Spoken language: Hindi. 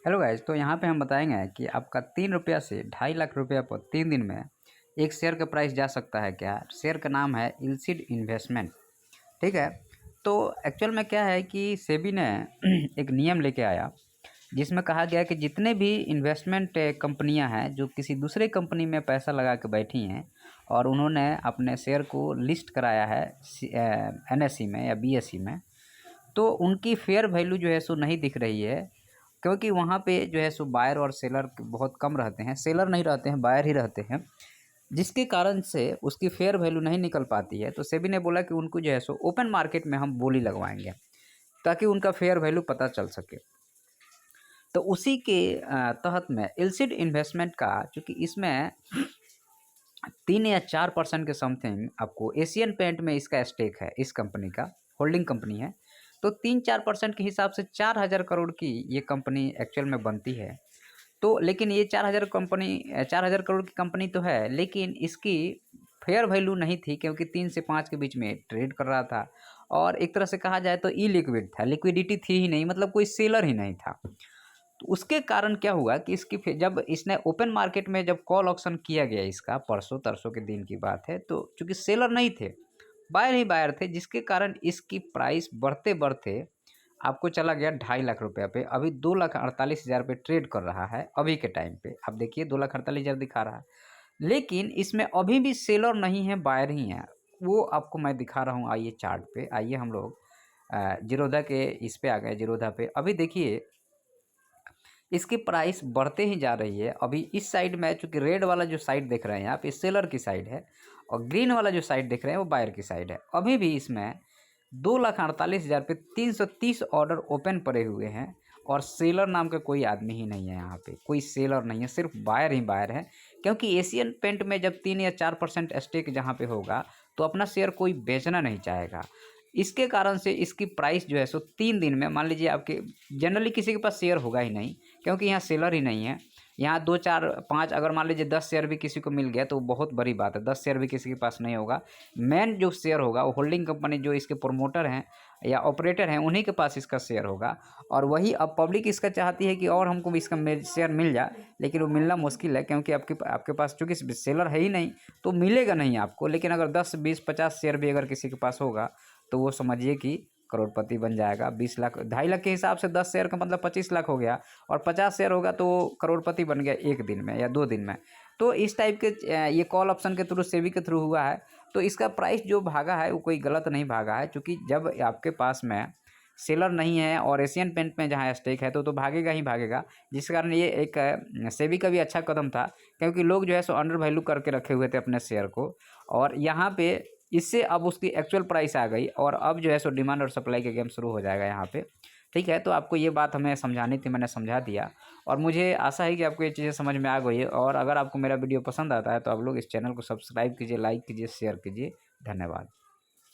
हेलो गाइज, तो यहाँ पे हम बताएंगे कि आपका 3 रुपया से 2.5 लाख रुपया पर 3 दिन में एक शेयर का प्राइस जा सकता है। क्या शेयर का नाम है इलसिड इन्वेस्टमेंट। ठीक है। तो एक्चुअल में क्या है कि सेबी ने एक नियम लेके आया जिसमें कहा गया कि जितने भी इन्वेस्टमेंट कंपनियां हैं जो किसी दूसरे कंपनी में पैसा लगा के बैठी हैं और उन्होंने अपने शेयर को लिस्ट कराया है एनएसई में या बीएसई में, तो उनकी फेयर वैल्यू जो है सो नहीं दिख रही है, क्योंकि वहाँ पे जो है सो बायर और सेलर बहुत कम रहते हैं। सेलर नहीं रहते हैं, बायर ही रहते हैं, जिसके कारण से उसकी फेयर वैल्यू नहीं निकल पाती है। तो सेबी ने बोला कि उनको जो है सो ओपन मार्केट में हम बोली लगवाएंगे ताकि उनका फेयर वैल्यू पता चल सके। तो उसी के तहत में इलसिड इन्वेस्टमेंट का, चूँकि इसमें 3 या 4% के समथिंग आपको एशियन पेंट में इसका स्टेक है, इस कंपनी का होल्डिंग कंपनी है। तो 3-4% के हिसाब से 4,000 करोड़ की ये कंपनी एक्चुअल में बनती है। तो लेकिन ये 4,000 करोड़ की कंपनी तो है, लेकिन इसकी फेयर वैल्यू नहीं थी क्योंकि 3 से 5 के बीच में ट्रेड कर रहा था और एक तरह से कहा जाए तो ई लिक्विड था, लिक्विडिटी थी ही नहीं, मतलब कोई सेलर ही नहीं था। तो उसके कारण क्या हुआ कि जब इसने ओपन मार्केट में जब कॉल ऑक्शन किया गया इसका, परसों तरसों के दिन की बात है, तो चूंकि सेलर नहीं थे, बायर ही बायर थे, जिसके कारण इसकी प्राइस बढ़ते बढ़ते आपको चला गया 2.5 लाख रुपया पे। अभी 2,48,000 पे ट्रेड कर रहा है अभी के टाइम पे। आप देखिए 2,48,000 दिखा रहा है, लेकिन इसमें अभी भी सेलर नहीं है, बायर ही है। वो आपको मैं दिखा रहा हूँ, आइए चार्ट पे आइए, हम लोग जीरोधा के इस पे आ गए। जीरोधा पे अभी देखिए इसकी प्राइस बढ़ते ही जा रही है। अभी इस साइड में चूँकि रेड वाला जो साइड देख रहे हैं आप, ये सेलर की साइड है और ग्रीन वाला जो साइड देख रहे हैं वो बायर की साइड है। अभी भी इसमें 2,48,000 पे 330 ऑर्डर ओपन पड़े हुए हैं और सेलर नाम का कोई आदमी ही नहीं है। यहाँ पे कोई सेलर नहीं है, सिर्फ बायर ही बायर है। क्योंकि एशियन पेंट में जब 3 या 4% स्टेक जहाँ पे होगा तो अपना शेयर कोई बेचना नहीं चाहेगा। इसके कारण से इसकी प्राइस जो है सो 3 दिन में, मान लीजिए आपके जनरली किसी के पास शेयर होगा ही नहीं क्योंकि यहाँ सेलर ही नहीं है। यहाँ 2 4 5 अगर मान लीजिए 10 शेयर भी किसी को मिल गया तो बहुत बड़ी बात है। 10 शेयर भी किसी के पास नहीं होगा। मेन जो शेयर होगा वो होल्डिंग कंपनी, जो इसके प्रोमोटर हैं या ऑपरेटर हैं, उन्हीं के पास इसका शेयर होगा। और वही अब पब्लिक इसका चाहती है कि और हमको भी इसका शेयर मिल जाए, लेकिन वो मिलना मुश्किल है क्योंकि आपके पास चूँकि सेलर है ही नहीं तो मिलेगा नहीं आपको। लेकिन अगर 10 20 50 शेयर भी अगर किसी के पास होगा तो वो समझिए कि करोड़पति बन जाएगा। 20 लाख 2.5 लाख के हिसाब से 10 शेयर का मतलब 25 लाख हो गया और 50 शेयर होगा तो करोड़पति बन गया 1 दिन में या 2 दिन में। तो इस टाइप के ये कॉल ऑप्शन के थ्रू, सेबी के थ्रू हुआ है। तो इसका प्राइस जो भागा है वो कोई गलत नहीं भागा है, क्योंकि जब आपके पास में सेलर नहीं है और एशियन पेंट में जहाँ स्टेक है तो भागेगा ही भागेगा। जिस कारण ये एक सेबी का भी अच्छा कदम था, क्योंकि लोग जो है सो अंडर वैल्यू करके रखे हुए थे अपने शेयर को, और यहाँ पे इससे अब उसकी एक्चुअल प्राइस आ गई और अब जो है सो डिमांड और सप्लाई का गेम शुरू हो जाएगा यहाँ पे। ठीक है, तो आपको ये बात हमें समझानी थी, मैंने समझा दिया और मुझे आशा है कि आपको ये चीज़ें समझ में आ गई है। और अगर आपको मेरा वीडियो पसंद आता है तो आप लोग इस चैनल को सब्सक्राइब कीजिए, लाइक कीजिए, शेयर कीजिए। धन्यवाद।